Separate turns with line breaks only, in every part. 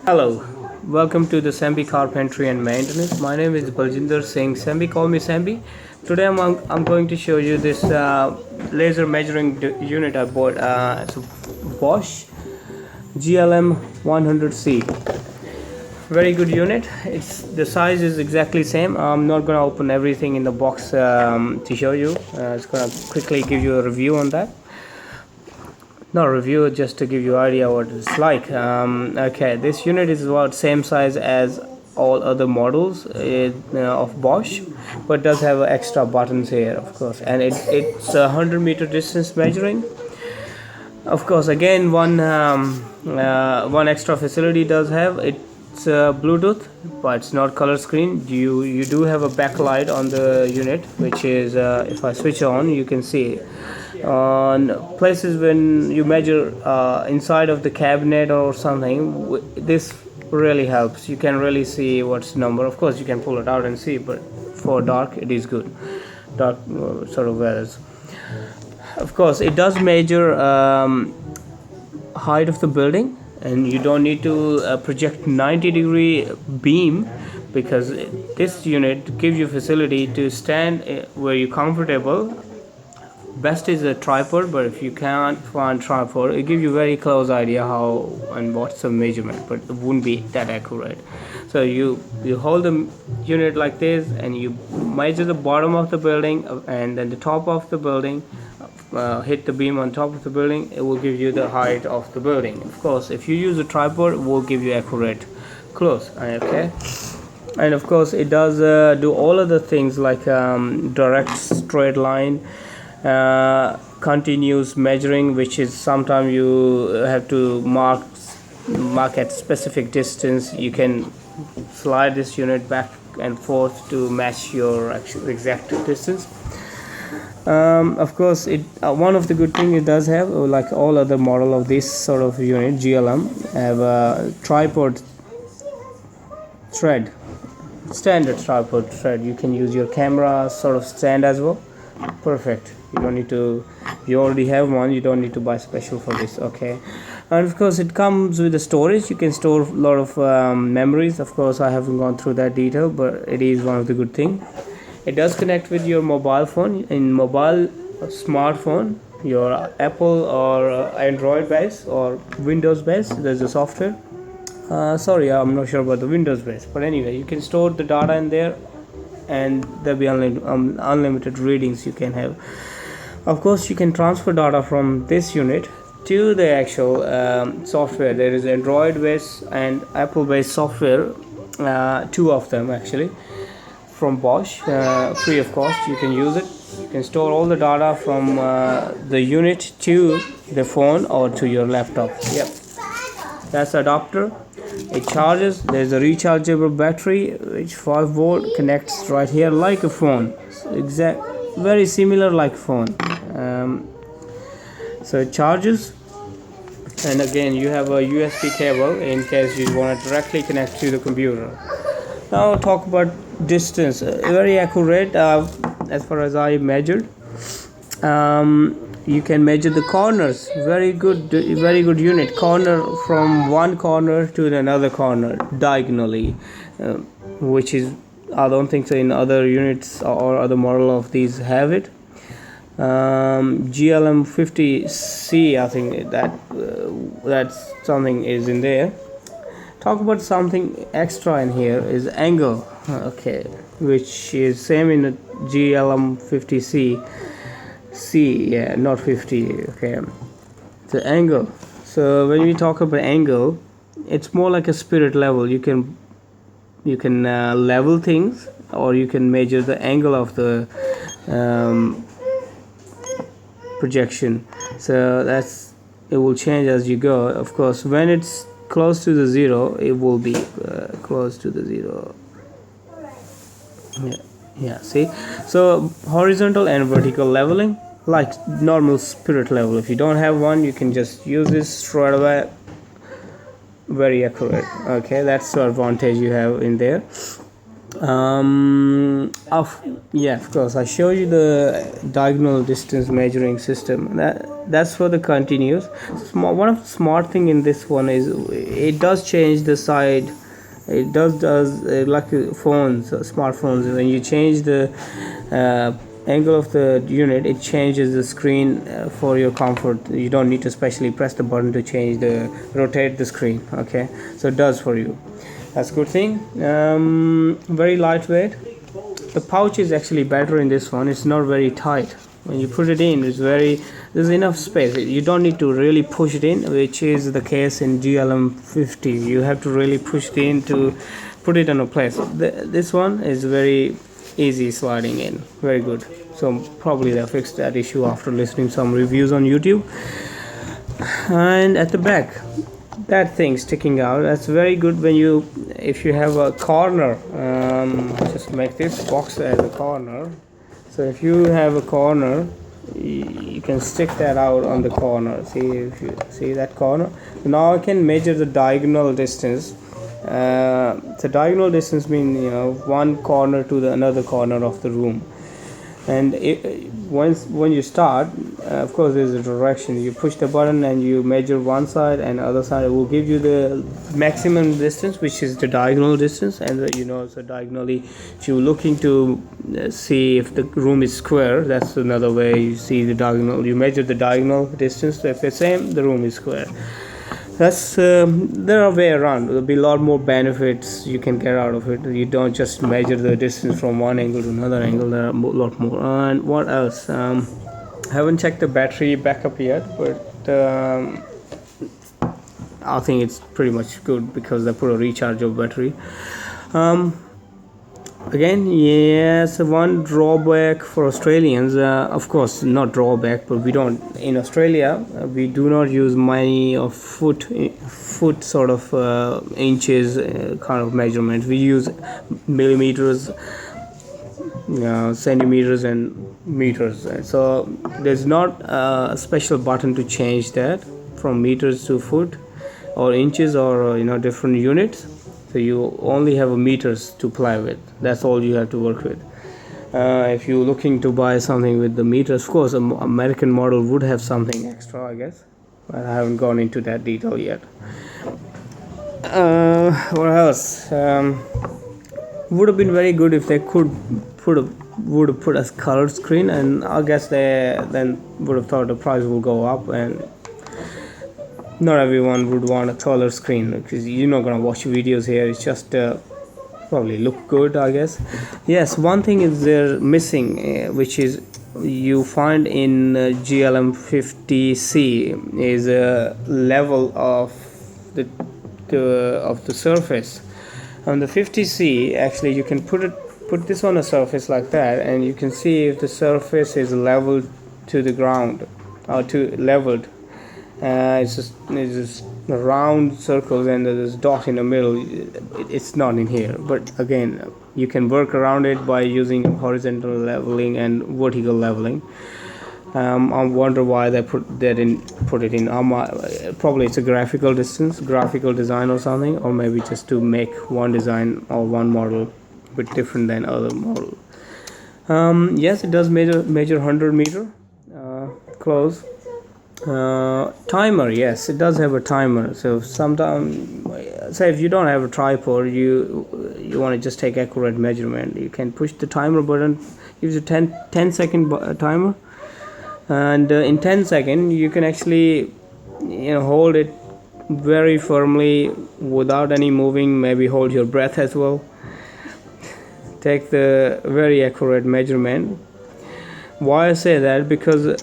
Hello, welcome to the Sembhi Carpentry and Maintenance. My name is Baljinder Singh. Sembhi, call me Sembhi. Today I'm going to show you this laser measuring unit I bought. It's a Bosch GLM 100C. Very good unit. It's the size is exactly same. I'm not gonna open everything in the box to show you. It's gonna quickly give you a review on that. No review, just to give you idea what it's like. Okay, this unit is about same size as all other models of Bosch, but does have extra buttons here, of course, and it's a 100-meter distance measuring. Of course, again one extra facility does have it's Bluetooth, but it's not color screen. You do have a backlight on the unit, which is if I switch on, you can see on places when you measure inside of the cabinet or something. This really helps. You can really see what's the number. Of course, you can pull it out and see, but for dark, it is good. Dark sort of weathers. Of course, it does measure height of the building, and you don't need to project 90-degree beam, because this unit gives you facility to stand where you're comfortable. Best is a tripod, but if you can't find tripod, it gives you very close idea how and what's the measurement, but it wouldn't be that accurate. So you hold the unit like this, and you measure the bottom of the building, and then the top of the building, hit the beam on top of the building. It will give you the height of the building. Of course, if you use a tripod, it will give you accurate close. Okay, and of course it does do all of the things like direct straight line, continuous measuring, which is sometimes you have to mark at specific distance. You can slide this unit back and forth to match your actual exact distance. Of course, it one of the good things it does have, like all other model of this sort of unit, GLM, have a tripod thread, standard tripod thread. You can use your camera sort of stand as well. Perfect. You don't need to, you already have one, you don't need to buy special for this. Okay, and of course it comes with the storage. You can store a lot of memories. Of course, I haven't gone through that detail, but it is one of the good things. It does connect with your mobile phone. In mobile smartphone, your Apple or Android base or Windows base, there's a software. Sorry, I'm not sure about the Windows base, but anyway, you can store the data in there, and there'll be unlimited readings you can have. Of course, you can transfer data from this unit to the actual software. There is Android based and Apple based software, two of them actually, from Bosch, free of cost. You can use it. You can store all the data from the unit to the phone or to your laptop. Yep, that's the adapter. It charges. There's a rechargeable battery which 5-volt connects right here like a phone. Very similar like phone. So it charges, and again you have a USB cable in case you want to directly connect to the computer. Now I'll talk about distance. Very accurate as far as I measured. You can measure the corners. Very good unit. Corner from one corner to another corner diagonally, which is, I don't think so in other units or other model of these have it. GLM 50C, I think that's something is in there. Talk about something extra in here is angle. Okay, which is same in the GLM 50C. Yeah, not 50. Okay, the angle. So when we talk about angle, it's more like a spirit level. You can level things, or you can measure the angle of the projection. So it will change as you go. Of course, when it's close to the zero, it will be close to the zero. Yeah, see. So horizontal and vertical leveling, like normal spirit level. If you don't have one, you can just use this straight away. Very accurate. Okay, that's the advantage you have in there. Of Yeah, of course. I show you the diagonal distance measuring system. That's for the continuous. One of the smart thing in this one is it does change the side. It does like phones, smartphones. When you change the angle of the unit, it changes the screen for your comfort. You don't need to specially press the button to change the rotate the screen. Okay, so it does for you. That's a good thing. Very lightweight. The pouch is actually better in this one. It's not very tight. When you put it in, there's enough space. You don't need to really push it in, which is the case in GLM 50. You have to really push it in to put it in a place. This one is very easy sliding in. Very good. So probably they'll fix that issue after listening some reviews on YouTube. And at the back, that thing sticking out, that's very good when if you have a corner. Just make this box as a corner. So if you have a corner, you can stick that out on the corner. See, if you see that corner, now I can measure the diagonal distance. The diagonal distance means one corner to the another corner of the room. And when you start, of course there's a direction. You push the button and you measure one side, and other side. It will give you the maximum distance, which is the diagonal distance. And so diagonally, if you're looking to see if the room is square, that's another way you see the diagonal. You measure the diagonal distance. So if it's same, the room is square. That's there are way around. There'll be a lot more benefits you can get out of it. You don't just measure the distance from one angle to another angle. There are a lot more. And what else? Haven't checked the battery backup yet, but I think it's pretty much good because they put a rechargeable battery. Again, yes, one drawback for Australians, of course not drawback, but we don't in Australia we do not use many of foot sort of inches kind of measurements. We use millimeters, centimeters and meters. So there's not a special button to change that from meters to foot or inches or different units. So you only have a meters to play with. That's all you have to work with. If you're looking to buy something with the meters, of course, an American model would have something extra, I guess. But I haven't gone into that detail yet. What else? Would have been very good if they could put a colored screen, and I guess they then would have thought the price will go up, and not everyone would want a color screen because you're not gonna watch videos here. It's just probably look good, I guess. Yes, one thing is they're missing, which is you find in GLM 50C is a level of the surface. On the 50C, actually, you can put this on a surface like that, and you can see if the surface is leveled to the ground or to leveled. It's just round circles and there's a dot in the middle. It's not in here, but again, you can work around it by using horizontal leveling and vertical leveling. I wonder why they didn't put it in. Probably it's a graphical design or something, or maybe just to make one design or one model a bit different than other model. Yes, it does measure 100 meter close. Timer, yes, it does have a timer. So sometimes, say if you don't have a tripod, you want to just take accurate measurement, you can push the timer button. Gives you 10 second timer, and in 10 seconds you can actually hold it very firmly without any moving. Maybe hold your breath as well. Take the very accurate measurement. Why I say that? Because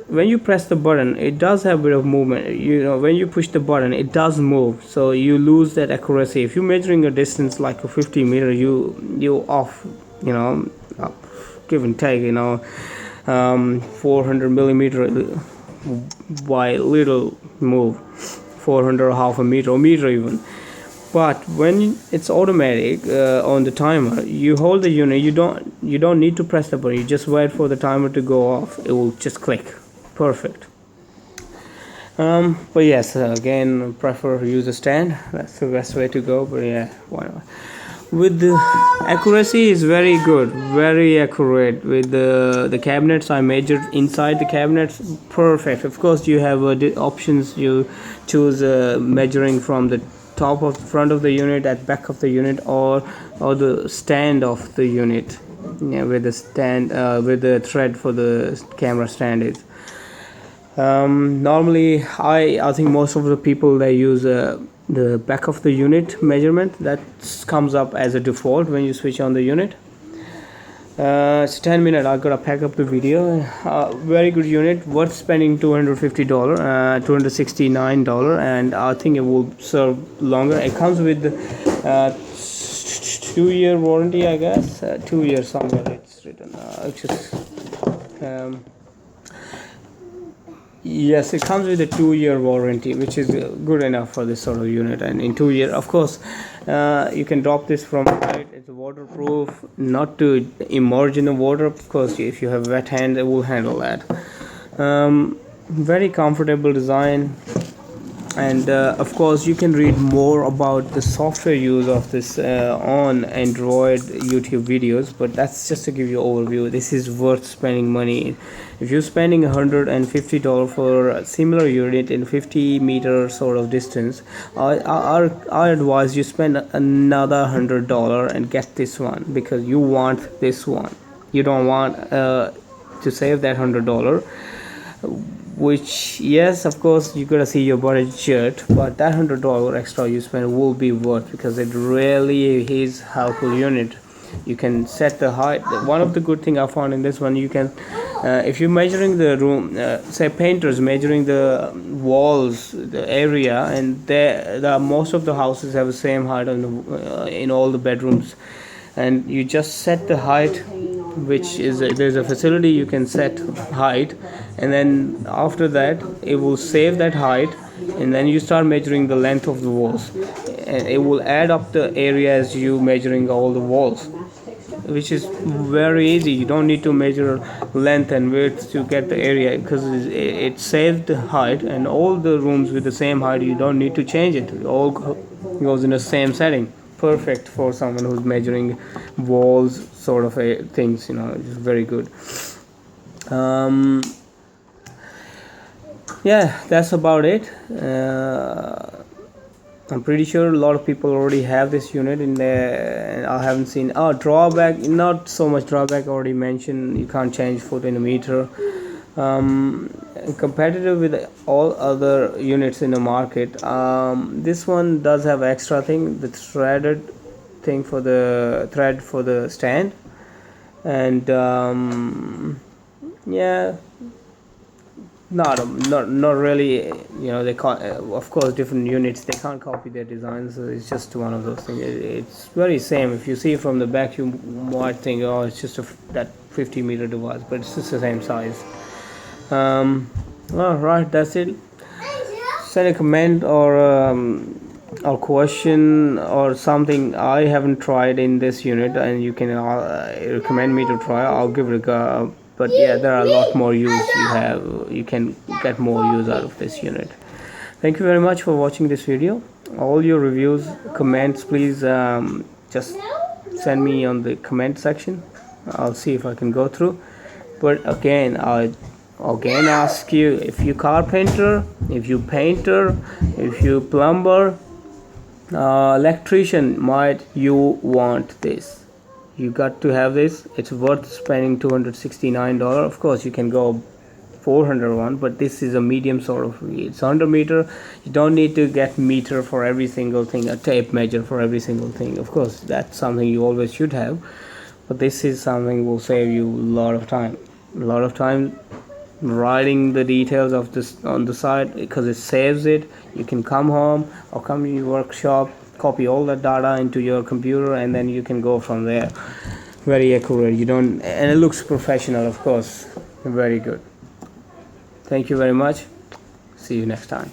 when you press the button, it does have a bit of movement. When you push the button, it does move, so you lose that accuracy. If you're measuring a distance like a 50 meter, you off, give and take, 400 millimeter by little move, 400 or half a meter or meter even. But when it's automatic on the timer, you hold the unit. You don't need to press the button. You just wait for the timer to go off. It will just click. Perfect. But yes, again, prefer use a stand. That's the best way to go. But yeah, why not? with the accuracy is very good, very accurate. With the cabinets, I measured inside the cabinets, perfect. Of course, you have options. You choose measuring from the top of front of the unit, at back of the unit, or the stand of the unit. Yeah, with the stand, with the thread for the camera stand is. Normally, I think most of the people, they use the back of the unit measurement. That comes up as a default when you switch on the unit. It's 10 minutes. I gotta pack up the video. Very good unit, worth spending $250, $269, and I think it will serve longer. It comes with 2-year warranty, I guess. 2 years somewhere it's written. Yes, it comes with a 2-year warranty, which is good enough for this sort of unit. And in 2 years, of course, you can drop this from height. It's waterproof, not to immerse in the water. Of course, if you have wet hand, it will handle that. Very comfortable design. And of course, you can read more about the software use of this on Android YouTube videos, but that's just to give you an overview. This is worth spending money. If you're spending $150 for a similar unit in 50-meter sort of distance, I advise you spend another $100 and get this one, because you want this one. You don't want to save that $100, which, yes, of course, you gotta see your budget, but that $100 extra you spend will be worth, because it really is helpful unit. You can set the height. One of the good thing I found in this one, you can if you're measuring the room, say painters measuring the walls, the area, and most of the houses have the same height in all the bedrooms, and you just set the height, which is there's a facility you can set height, and then after that it will save that height, and then you start measuring the length of the walls, and it will add up the area as you measuring all the walls, which is very easy. You don't need to measure length and width to get the area, because it saved the height, and all the rooms with the same height, you don't need to change it. It all goes in the same setting. Perfect for someone who's measuring walls sort of things, it's very good. Yeah, that's about it. I'm pretty sure a lot of people already have this unit in there, and I haven't seen drawback. Not so much drawback. Already mentioned, you can't change foot in a meter. Competitive with all other units in the market, this one does have extra thing, the threaded thing for the thread for the stand, and yeah, not really. They can't, of course, different units, they can't copy their designs, so it's just one of those things. It's very same. If you see from the back, you might think, oh, it's just that 50-meter device, but it's just the same size. All right, that's it. Send a comment or question or something I haven't tried in this unit, and you can recommend me to try. I'll give it a go. But yeah, there are a lot more use you can get more use out of this unit. Thank you very much for watching this video. All your reviews, comments, please just send me on the comment section. I'll see if I can go through. But again, I ask you, if you carpenter, if you painter, if you plumber, electrician, might you want this? You got to have this. It's worth spending $269. Of course, you can go $401, but this is a medium sort of. It's 100 meter. You don't need to get meter for every single thing, a tape measure for every single thing. Of course, that's something you always should have, but this is something will save you a lot of time. Writing the details of this on the side, because it saves it. You can come home or come to your workshop, copy all that data into your computer, and then you can go from there. Very accurate. And it looks professional, of course. Very good. Thank you very much. See you next time.